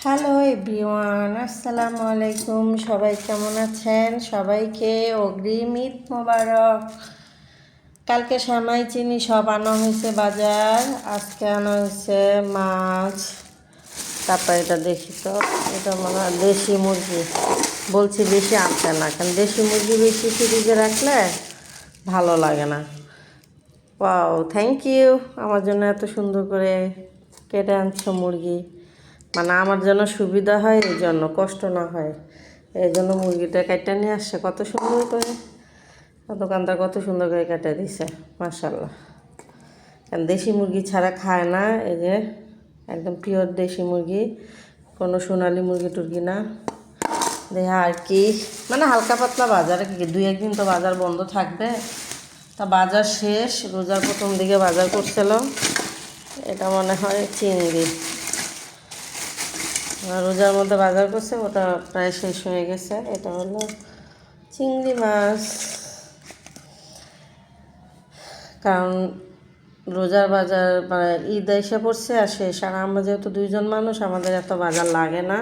Hello everyone, আসসালামু আলাইকুম। সবাই কেমন আছেন? সবাইকে অগ্রিম ঈদ মোবারক। কালকে সেমাই চিনি সব আনা হয়েছে বাজার। আজকে আনা হয়েছে মাছ। তারপর এটা দেখি তো, এটা মনে হয় দেশি মুরগি। বলছি বেশি আনতে না, কারণ দেশি মুরগি বেশি ফ্রিজে রাখলে ভালো লাগে না। ওয়াও, থ্যাংক ইউ আমার জন্য এত সুন্দর করে কেটে আনছো মুরগি। মানে আমার জন্য সুবিধা হয়, এই জন্য কষ্ট না হয়, এই জন্য মুরগিটা কেটে নিয়ে আসছে কত সুন্দর করে। দোকানদার কত সুন্দর করে কেটে দিছে, মাশাল্লাহ। কারণ দেশি মুরগি ছাড়া খায় না। এই যে একদম পিওর দেশি মুরগি, কোনো সোনালি মুরগি টুরগি না। দেখা আর কি, মানে হালকা পাতলা বাজারে কি 2-1 দিন তো বাজার বন্ধ থাকবে। তা বাজার শেষ, রোজার প্রথম দিকে বাজার করছিল। এটা মনে হয় চিংড়ি, রোজার মধ্যে বাজার করছে, ওটা প্রায় শেষ হয়ে গেছে। এটা হলো চিংড়ি মাছ। কারণ রোজার বাজার মানে ঈদ এসে পড়ছে আর শেষ, আর আমরা যেহেতু 2জন মানুষ, আমাদের এত বাজার লাগে না।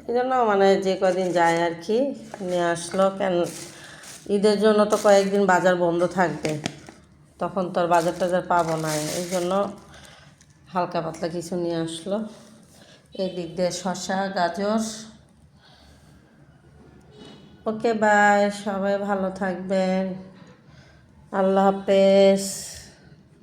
এই জন্য মানে যে কদিন যায় আর কি নিয়ে আসলো। কেন ঈদের জন্য তো কয়েকদিন বাজার বন্ধ থাকবে, তখন তো আর বাজার টাজার পাবো না। এই জন্য হালকা পাতলা কিছু নিয়ে আসলো। এই দিক দিয়ে শসা, গাজর। ওকে বাই, সবাই ভালো থাকবেন, আল্লাহ হাফেজ।